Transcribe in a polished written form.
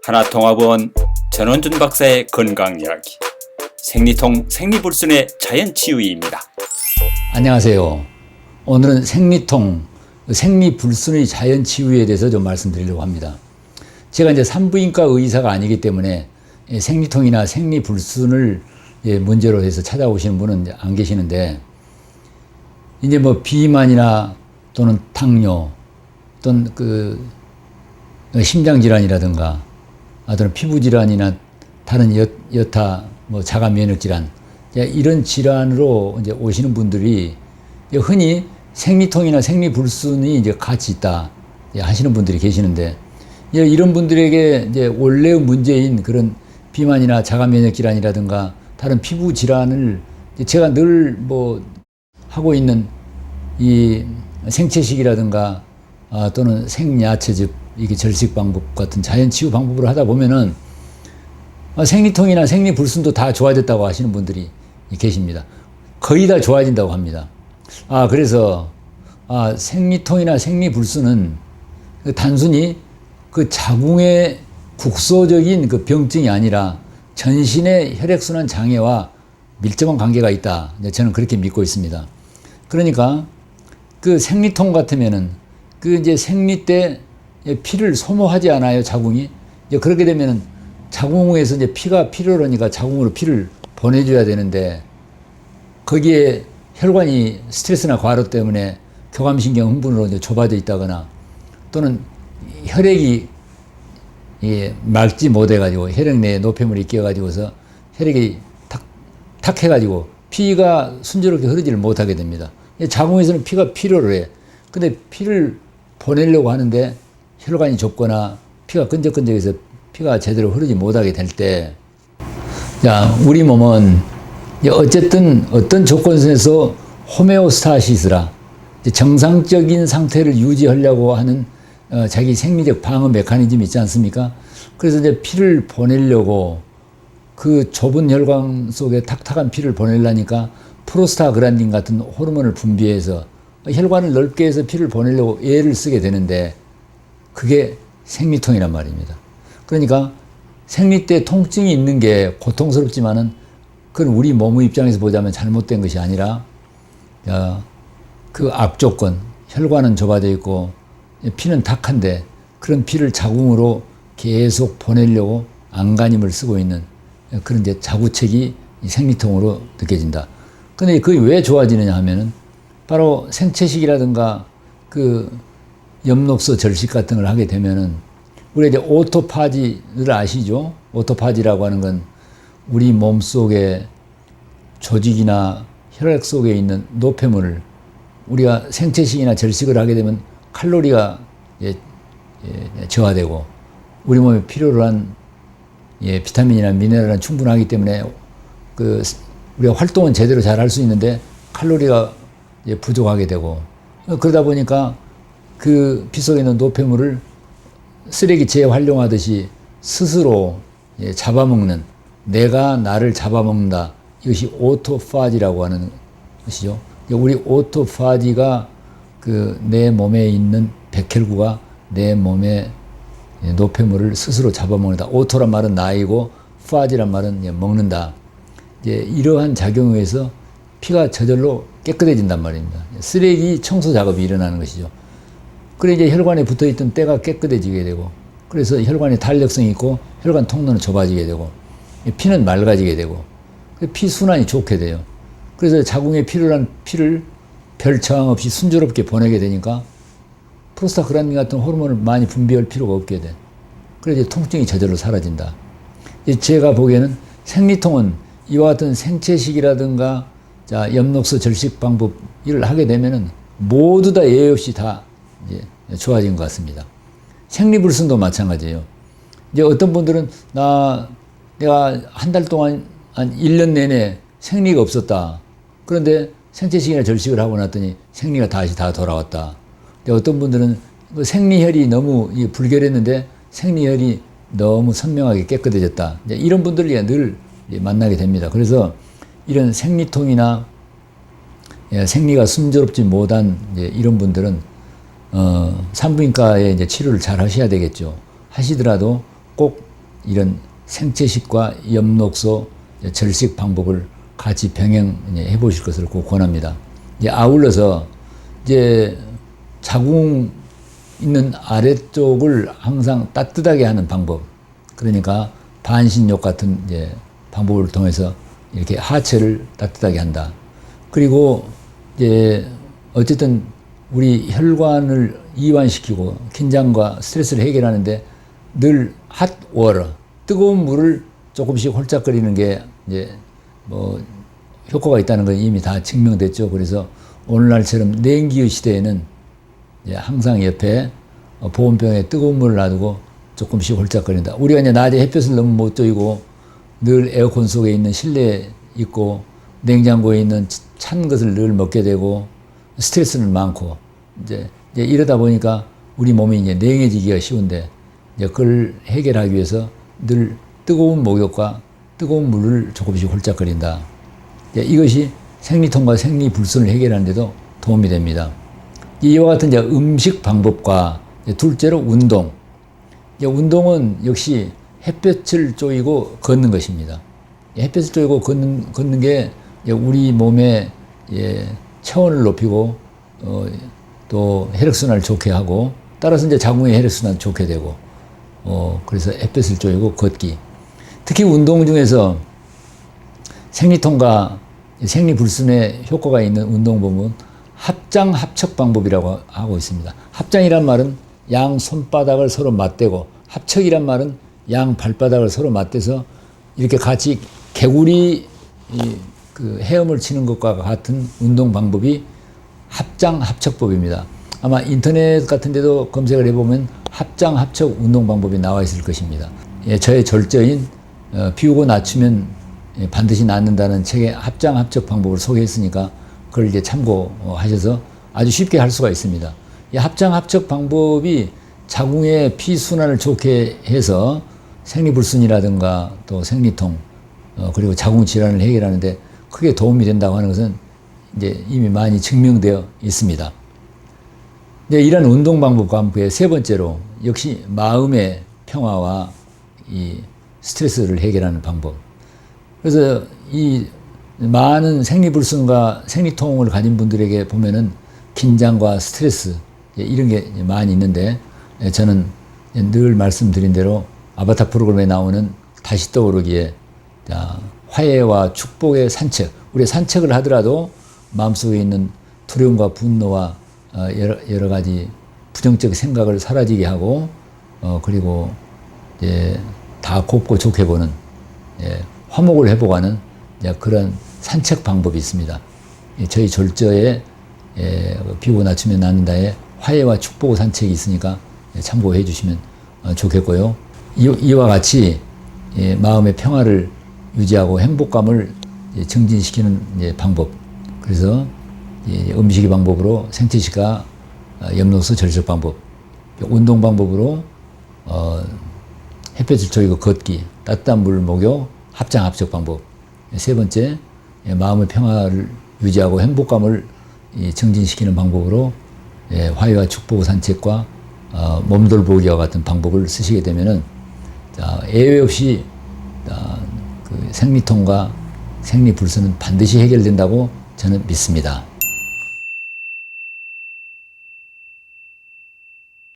하나통합원 전원준 박사의 건강이야기, 생리통, 생리불순의 자연치유입니다. 안녕하세요. 오늘은 생리통, 생리불순의 자연치유에 대해서 좀 말씀드리려고 합니다. 제가 이제 산부인과 의사가 아니기 때문에 생리통이나 생리불순을 문제로 해서 찾아오시는 분은 안 계시는데, 이제 뭐 비만이나 또는 당뇨 또는 심장질환이라든가 또는 피부질환이나 다른 여타 뭐 자가 면역 질환, 이런 질환으로 이제 오시는 분들이 흔히 생리통이나 생리불순이 이제 같이 있다 하시는 분들이 계시는데, 이런 분들에게 이제 원래의 문제인 그런 비만이나 자가 면역 질환이라든가 다른 피부 질환을 제가 늘 뭐 하고 있는 이 생채식이라든가 또는 생야채즙, 이게 절식 방법 같은 자연 치유 방법으로 하다 보면은 생리통이나 생리불순도 다 좋아졌다고 하시는 분들이 계십니다. 거의 다 좋아진다고 합니다. 그래서 생리통이나 생리불순은 단순히 그 자궁의 국소적인 그 병증이 아니라 전신의 혈액순환 장애와 밀접한 관계가 있다. 저는 그렇게 믿고 있습니다. 그러니까 그 생리통 같으면은 그 이제 생리 때 피를 소모하지 않아요, 자궁이. 이제 그렇게 되면은 자궁에서 이제 피가 필요로 하니까 자궁으로 피를 보내줘야 되는데, 거기에 혈관이 스트레스나 과로 때문에 교감신경 흥분으로 이제 좁아져 있다거나 또는 혈액이 맑지 못해가지고 혈액 내에 노폐물이 끼어가지고서 혈액이 탁 해가지고 피가 순조롭게 흐르지를 못하게 됩니다. 자궁에서는 피가 필요로 해. 근데 피를 보내려고 하는데 혈관이 좁거나 피가 끈적끈적해서 피가 제대로 흐르지 못하게 될 때, 우리 몸은 어쨌든 어떤 조건 속에서 호메오스타시스라 정상적인 상태를 유지하려고 하는 자기 생리적 방어 메커니즘이 있지 않습니까? 그래서 이제 피를 보내려고 그 좁은 혈관 속에 탁탁한 피를 보내려니까 프로스타그란딘 같은 호르몬을 분비해서 혈관을 넓게 해서 피를 보내려고 애를 쓰게 되는데, 그게 생리통이란 말입니다. 그러니까 생리 때 통증이 있는 게 고통스럽지만은 그건 우리 몸의 입장에서 보자면 잘못된 것이 아니라 그 악조건, 혈관은 좁아져 있고 피는 탁한데 그런 피를 자궁으로 계속 보내려고 안간힘을 쓰고 있는 그런 이제 자구책이 생리통으로 느껴진다. 근데 그게 왜 좋아지느냐 하면은 바로 생채식이라든가 그 엽록소 절식 같은 걸 하게 되면은, 우리가 이제 오토파지를 아시죠? 오토파지라고 하는 건 우리 몸 속에 조직이나 혈액 속에 있는 노폐물을 우리가 생채식이나 절식을 하게 되면 칼로리가 저하되고 우리 몸에 필요로 한 비타민이나 미네랄은 충분하기 때문에 우리가 활동은 제대로 잘 할 수 있는데 칼로리가 부족하게 되고, 그러다 보니까 그 피 속에 있는 노폐물을 쓰레기 재활용하듯이 스스로 잡아먹는, 내가 나를 잡아먹는다. 이것이 오토파지라고 하는 것이죠. 우리 오토파지가 내 몸에 있는 백혈구가 내 몸의 노폐물을 스스로 잡아먹는다. 오토란 말은 나이고 파지란 말은 먹는다. 이러한 작용에 의해서 피가 저절로 깨끗해진단 말입니다. 쓰레기 청소 작업이 일어나는 것이죠. 그래 이제 혈관에 붙어있던 때가 깨끗해지게 되고, 그래서 혈관에 탄력성이 있고 혈관 통로는 좁아지게 되고 피는 맑아지게 되고 피 순환이 좋게 돼요. 그래서 자궁에 필요한 피를 별 저항 없이 순조롭게 보내게 되니까 프로스타그란딘 같은 호르몬을 많이 분비할 필요가 없게 돼. 그래서 이제 통증이 저절로 사라진다. 제가 보기에는 생리통은 이와 같은 생채식이라든가 엽록소 절식 방법 일을 하게 되면은 모두 다 예외 없이 다 이제 좋아진 것 같습니다. 생리불순도 마찬가지예요. 이제 어떤 분들은 내가 한 달 동안 한 1년 내내 생리가 없었다. 그런데 생채식이나 절식을 하고 났더니 생리가 다시 다 돌아왔다. 어떤 분들은 생리혈이 너무 불결했는데 생리혈이 너무 선명하게 깨끗해졌다. 이런 분들을 늘 만나게 됩니다. 그래서 이런 생리통이나 생리가 순조롭지 못한 이런 분들은 산부인과에 이제 치료를 잘 하셔야 되겠죠. 하시더라도 꼭 이런 생채식과 엽록소 절식 방법을 같이 병행해 보실 것을 꼭 권합니다. 이제 아울러서 이제 자궁 있는 아래쪽을 항상 따뜻하게 하는 방법. 그러니까 반신욕 같은 이제 방법을 통해서 이렇게 하체를 따뜻하게 한다. 그리고 이제 어쨌든 우리 혈관을 이완시키고 긴장과 스트레스를 해결하는데 늘 핫워터, 뜨거운 물을 조금씩 홀짝거리는 게 이제 뭐 효과가 있다는 건 이미 다 증명됐죠. 그래서 오늘날처럼 냉기의 시대에는 이제 항상 옆에 보온병에 뜨거운 물을 놔두고 조금씩 홀짝거린다. 우리가 이제 낮에 햇볕을 너무 못 쬐고 늘 에어컨 속에 있는 실내에 있고 냉장고에 있는 찬 것을 늘 먹게 되고 스트레스는 많고 이제 이러다 보니까 우리 몸이 이제 냉해지기가 쉬운데 이제 그걸 해결하기 위해서 늘 뜨거운 목욕과 뜨거운 물을 조금씩 홀짝거린다. 이것이 생리통과 생리불순을 해결하는 데도 도움이 됩니다. 이와 같은 이제 음식 방법과 둘째로 운동. 운동은 역시 햇볕을 쬐이고 걷는 것입니다. 햇볕을 쬐이고 걷는 게 우리 몸의 체온을 높이고 또 혈액순환을 좋게 하고 따라서 이제 자궁의 혈액순환 좋게 되고 그래서 햇볕을 쬐이고 걷기. 특히 운동 중에서 생리통과 생리불순에 효과가 있는 운동법은 합장 합척 방법이라고 하고 있습니다. 합장이란 말은 양 손바닥을 서로 맞대고 합척이란 말은 양 발바닥을 서로 맞대서 이렇게 같이 개구리 그 헤엄을 치는 것과 같은 운동 방법이 합장 합척법입니다. 아마 인터넷 같은 데도 검색을 해보면 합장 합척 운동 방법이 나와 있을 것입니다. 저의 절저인 비우고 낮추면 반드시 낫는다는 책의 합장 합척 방법을 소개했으니까 그걸 이제 참고하셔서 아주 쉽게 할 수가 있습니다. 이 합장 합척 방법이 자궁의 피순환을 좋게 해서 생리불순이라든가 또 생리통 그리고 자궁 질환을 해결하는데 크게 도움이 된다고 하는 것은 이제 이미 많이 증명되어 있습니다. 이런 운동 방법과 함께 세 번째로 역시 마음의 평화와 이 스트레스를 해결하는 방법. 그래서 이 많은 생리불순과 생리통을 가진 분들에게 보면은 긴장과 스트레스 이런 게 많이 있는데 저는 늘 말씀드린 대로 아바타 프로그램에 나오는 다시 떠오르기에 화해와 축복의 산책. 우리 산책을 하더라도 마음속에 있는 두려움과 분노와 여러 가지 부정적 생각을 사라지게 하고 그리고 다 곱고 좋게 보는 화목을 회복하는 그런 산책 방법이 있습니다. 저희 졸저에 비우고 낮추면 낫는다에 화해와 축복 산책이 있으니까 참고해 주시면 좋겠고요. 이와 같이 마음의 평화를 유지하고 행복감을 증진시키는 방법. 그래서 음식의 방법으로 생채식과 엽록소 절식 방법, 운동 방법으로 햇볕을 쬐이고 걷기, 따뜻한 물 목욕, 합장 합척 방법. 세 번째, 마음의 평화를 유지하고 행복감을 증진시키는 방법으로 화해와 축복 산책과 몸돌보기와 같은 방법을 쓰시게 되면은 예외 없이 그 생리통과 생리불순은 반드시 해결된다고 저는 믿습니다.